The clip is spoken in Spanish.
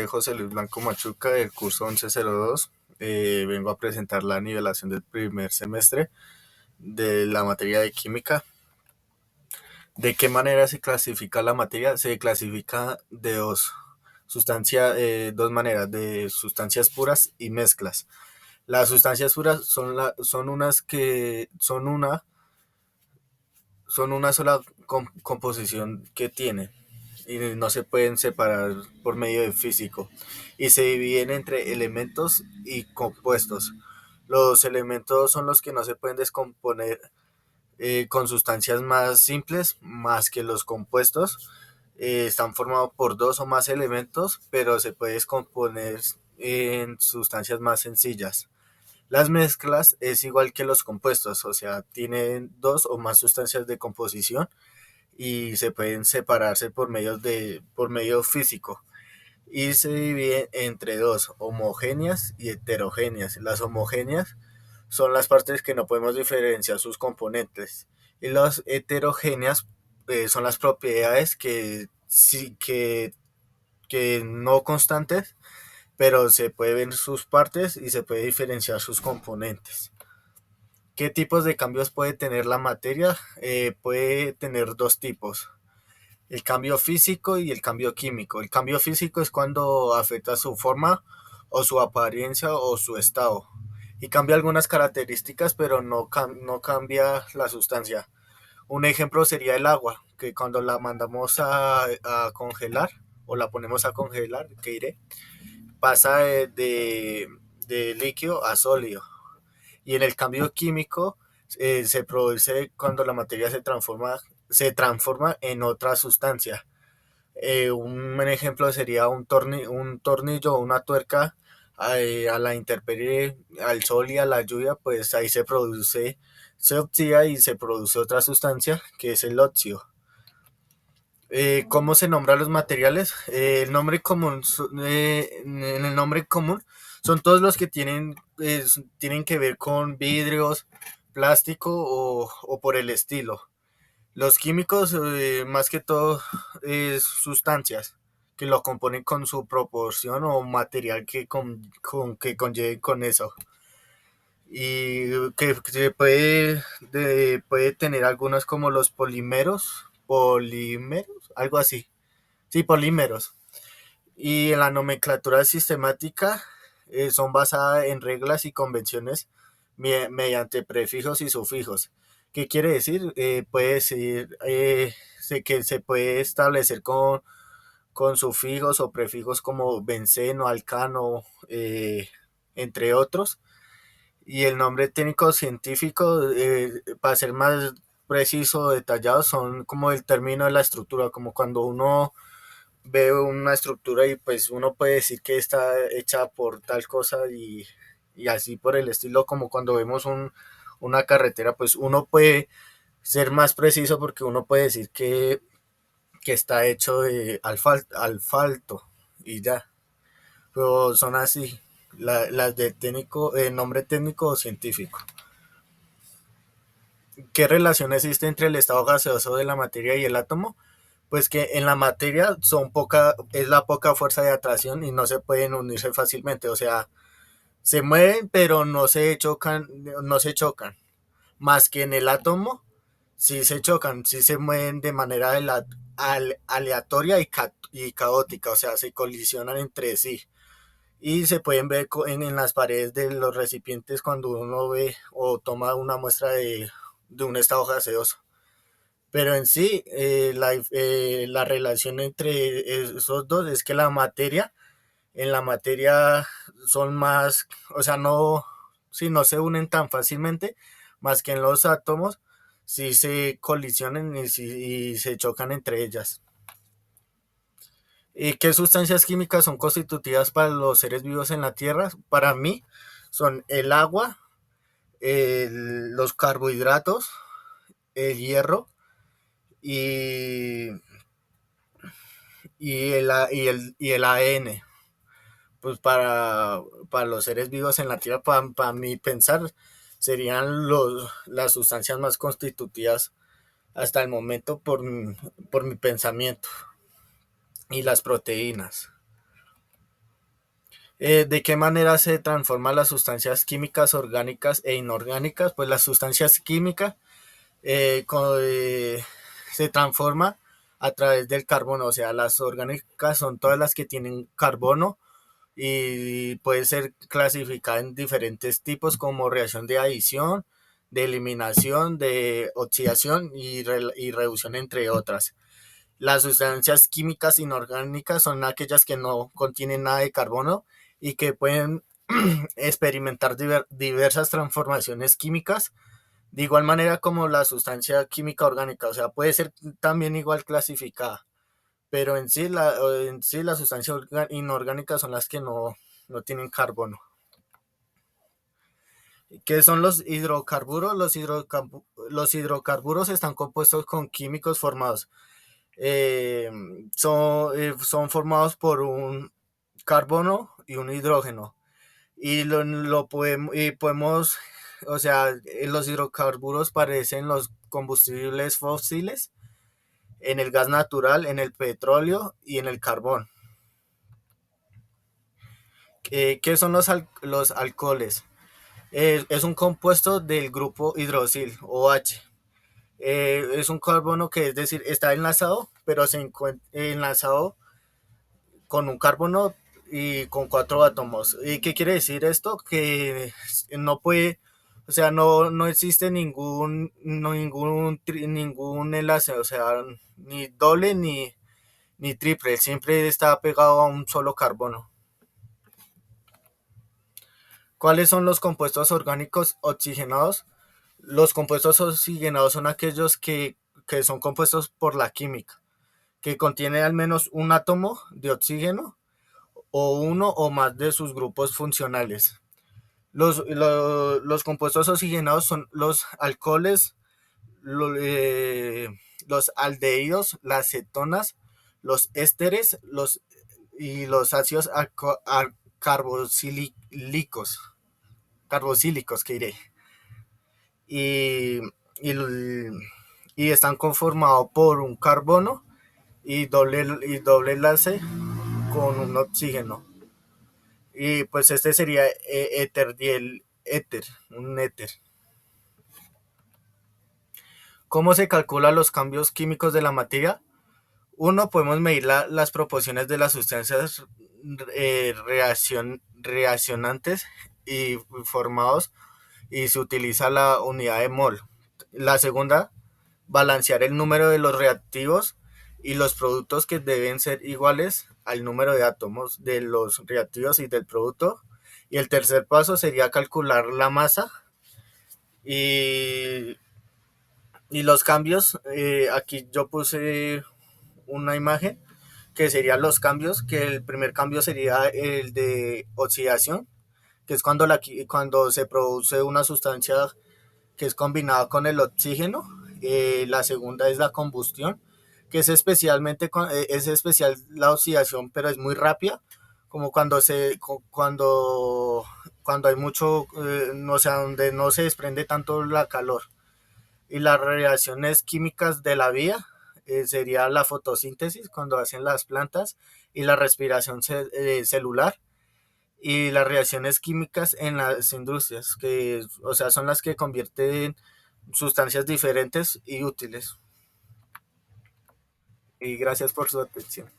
José Luis Blanco Machuca del curso 1102. Vengo a presentar la nivelación del primer semestre de la materia de química. ¿De qué manera se clasifica la materia? Se clasifica de dos maneras, de sustancias puras y mezclas. Las sustancias puras son unas que son una sola composición que tienen y no se pueden separar por medio de físico y se dividen entre elementos y compuestos. Los elementos son los que no se pueden descomponer con sustancias más simples, más que los compuestos. Están formados por dos o más elementos, pero se puede descomponer en sustancias más sencillas. Las mezclas es igual que los compuestos, o sea, tienen dos o más sustancias de composición y se pueden separarse por medio físico y se dividen entre dos, homogéneas y heterogéneas. Las homogéneas son las partes que no podemos diferenciar sus componentes y las heterogéneas son las propiedades que no constantes, pero se puede ver sus partes y se puede diferenciar sus componentes. ¿Qué tipos de cambios puede tener la materia? Puede tener dos tipos: el cambio físico y el cambio químico. El cambio físico es cuando afecta su forma o su apariencia o su estado y cambia algunas características, pero no cambia la sustancia. Un ejemplo sería el agua, que cuando la mandamos a congelar o la ponemos a congelar, que diré, pasa de líquido a sólido. Y en el cambio químico se produce cuando la materia se transforma en otra sustancia. Un ejemplo sería un tornillo o una tuerca a la intemperie, al sol y a la lluvia, pues ahí se oxida y se produce otra sustancia que es el óxido. ¿Cómo se nombran los materiales? En el nombre común son todos los que tienen que ver con vidrios, plástico o por el estilo. Los químicos, más que todo, es sustancias que lo componen con su proporción o material que conlleve con eso. Y que puede tener algunos como los polímeros, algo así. Sí, polímeros. Y en la nomenclatura sistemática son basadas en reglas y convenciones mediante prefijos y sufijos. ¿Qué quiere decir? Puede decir que se puede establecer con sufijos o prefijos como benceno, alcano, entre otros. Y el nombre técnico científico, para ser más preciso o detallado, son como el término de la estructura, como cuando uno ve una estructura y pues uno puede decir que está hecha por tal cosa y así por el estilo, como cuando vemos una carretera, pues uno puede ser más preciso porque uno puede decir que está hecho de asfalto y ya, pero son así, las de técnico, nombre técnico o científico. ¿Qué relación existe entre el estado gaseoso de la materia y el átomo? Pues que en la materia es la poca fuerza de atracción y no se pueden unirse fácilmente, o sea, se mueven pero no se chocan, más que en el átomo sí se chocan, sí se mueven de manera aleatoria y caótica, o sea, se colisionan entre sí y se pueden ver en las paredes de los recipientes cuando uno ve o toma una muestra de un estado gaseoso. Pero en sí, la relación entre esos dos es que en la materia son más, o sea, no, si no se unen tan fácilmente, más que en los átomos, si se colisionan y se chocan entre ellas. ¿Y qué sustancias químicas son constitutivas para los seres vivos en la Tierra? Para mí son el agua, los carbohidratos, el hierro y y el ADN, pues para los seres vivos en la Tierra, para mi pensar, serían las sustancias más constitutivas hasta el momento por mi pensamiento. Y las proteínas. ¿De qué manera se transforman las sustancias químicas orgánicas e inorgánicas? Pues las sustancias químicas se transforma a través del carbono, o sea, las orgánicas son todas las que tienen carbono y puede ser clasificada en diferentes tipos como reacción de adición, de eliminación, de oxidación y reducción, entre otras. Las sustancias químicas inorgánicas son aquellas que no contienen nada de carbono y que pueden experimentar diversas transformaciones químicas de igual manera como la sustancia química orgánica, o sea, puede ser también igual clasificada, pero en sí las sustancias inorgánicas son las que no tienen carbono. ¿Qué son los hidrocarburos? Los hidrocarburos están compuestos con químicos formados. eh, son formados por un carbono y un hidrógeno. Y podemos, o sea, los hidrocarburos parecen los combustibles fósiles en el gas natural, en el petróleo y en el carbón. ¿Qué son los alcoholes? Es un compuesto del grupo hidroxil o H. Es un carbono que, es decir, está enlazado, pero se encuentra enlazado con un carbono y con cuatro átomos. ¿Y qué quiere decir esto? Que no puede, o sea, no existe ningún enlace, o sea, ni doble ni triple, siempre está pegado a un solo carbono. ¿Cuáles son los compuestos orgánicos oxigenados? Los compuestos oxigenados son aquellos que son compuestos por la química, que contienen al menos un átomo de oxígeno o uno o más de sus grupos funcionales. Los compuestos oxigenados son los alcoholes, lo- eh, los aldehídos, las cetonas, los ésteres y los ácidos carboxílicos, carboxílicos que diré. Y, y, y están conformados por un carbono y doble enlace con un oxígeno. Y pues este sería éter, un éter. ¿Cómo se calculan los cambios químicos de la materia? Uno, podemos medir las proporciones de las sustancias reaccionantes y formados y se utiliza la unidad de mol. La segunda, balancear el número de los reactivos y los productos que deben ser iguales al número de átomos de los reactivos y del producto. Y el tercer paso sería calcular la masa y, y los cambios. Aquí yo puse una imagen que serían los cambios, que el primer cambio sería el de oxidación, que es cuando se produce una sustancia que es combinada con el oxígeno. La segunda es la combustión, que es especial la oxidación, pero es muy rápida, como cuando hay mucho, o sea, donde no se desprende tanto la calor. Y las reacciones químicas de la vida sería la fotosíntesis, cuando hacen las plantas, y la respiración celular, y las reacciones químicas en las industrias, que, o sea, son las que convierten sustancias diferentes y útiles. Y gracias por su atención.